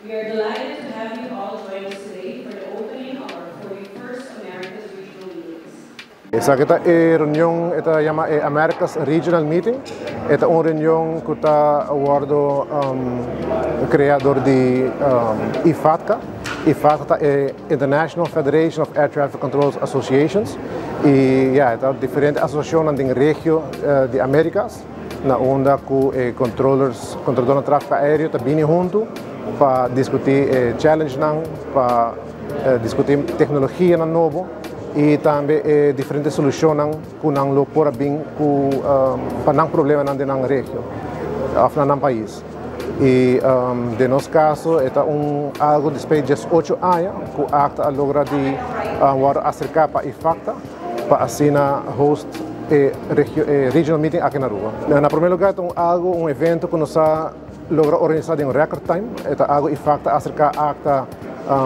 We are delighted to have you all join us today for the opening of our 41st Americas Regional Meetings. Esa kita reunião ita chama Americas Regional Meeting. Esta uma reunião que está awardo criador de IFATCA. IFATCA é International Federation of Air Traffic Control Associations e esta diferente associação na região de Américas na onda com controladores de tráfego aéreo também junto para discutir challenge para discutir tecnologia na novo e também diferentes soluções que não lo por bem para não problema na região no país. E de nosso caso, é algo depois de 8 anos que a ACTA logra de acercar para a IFATCA para assinar host regional meeting aqui na Aruba. Na primeiro lugar, é evento que nós logra organizar em record time. É algo IFATCA acercar a ACTA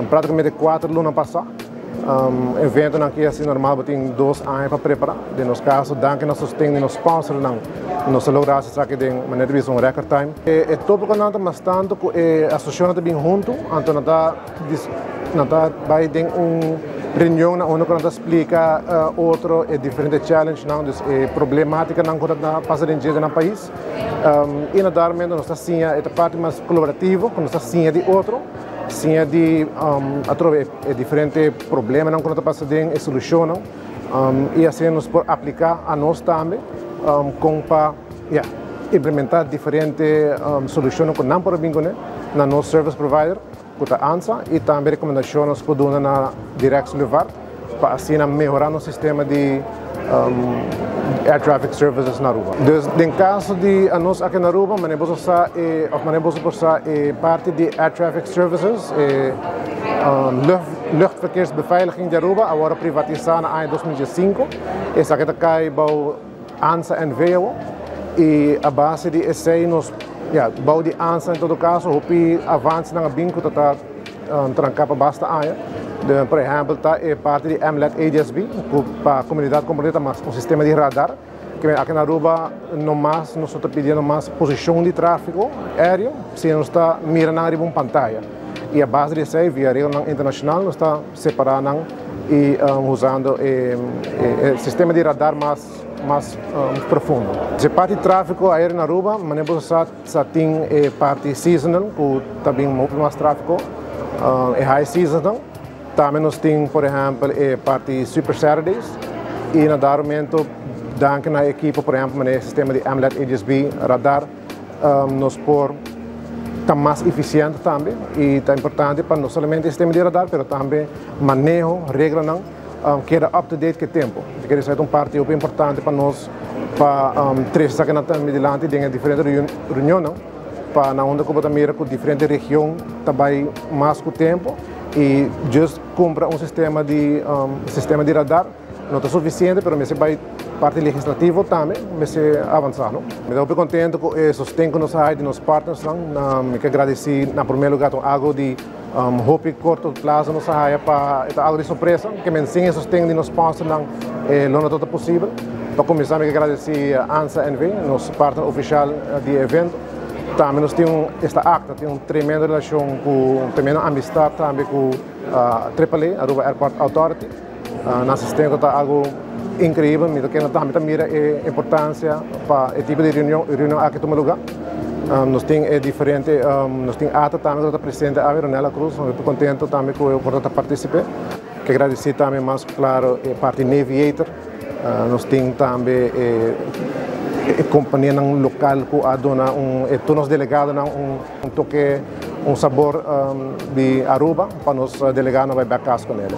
praticamente 4 lunas passadas. Evento que assim normal tem 2 anos para preparar. De nosso caso, danke nós sustento nos sponsor nós logramos isso aqui de maneira de um record time. É todo o canal mas tanto que a associação também junto, então nós vai ter reunião onde nós explica outro diferente challenge não problemática não que está passando em dia no país. E naturalmente nós está sim a parte mais colaborativa, nós está sim de outro. Sim, de diferentes problemas não quando passa de solução e assim nos por aplicar a nós também com para implementar diferentes soluções que não por bingo na nosso service provider que está ANSA e também recomendações que dão na direção levar para assim melhorar o sistema de air traffic services na Aruba. Então, no caso de nós aqui na Aruba, manebos usar parte de air traffic services, luchtverkeersbeveiliging de Aruba, agora privatizada em 2005. Essa aqui cai para ANSA e VEO e a base de ESEI nos bau de ANSA em todo caso, o avanço na binco está trancar para basta área. Por exemplo, é parte de MLET ADSB, para a comunidade completa, mas um sistema de radar, que aqui na Aruba, nós estamos pedindo mais posição de tráfego aéreo, se não está mirando na uma pantalla. E a base disso aí, via regra internacional, nós está separando e usando o sistema de radar mais profundo. Se parte de tráfego aéreo na Aruba, nós tem parte seasonal, que também muito mais tráfego, é high seasonal. Também nós temos, por exemplo, a parte Super Saturdays e, naturalmente, danke na equipe, por exemplo, no sistema de MLET ADSB radar, nós por estar mais eficiente também e é importante para não somente o sistema de radar, mas também manejo, regra não, que era up-to-date que tempo. Quer dizer, é uma parte importante para nós, para trazer aqui na adiante, em diferentes reuniões, para na onde como também com diferentes regiões, também mais com o tempo. E just compra sistema de radar não está suficiente, mas vai parte legislativa também, mas avançar, não? Me dá muito contente com o sustento que nós temos de nos partners, não? Me quero agradecer, na primeiro lugar, algo de hope curto prazo nós temos para algo de surpresa, que me ensina o sustento de nos sponsors, não é todo possível. Para começar, me quero agradecer a ANSA NV, nosso partner oficial de evento. Também nós temos esta ACTA, tem uma tremenda relação com, tremenda amistade também com a AAA, Aruba Airport Authority. Nós temos algo incrível, mas que também mira a importância para o tipo de reunião aqui no lugar. Nós temos diferente, nós temos ATA também que está presente a Veronella Cruz, estou muito contente também com eu poder participar. Que agradecer também mais claro a parte Naviator, nós temos também a companhia local que a dona todos os delegados toque sabor de Aruba para nos delegados vai back com ele.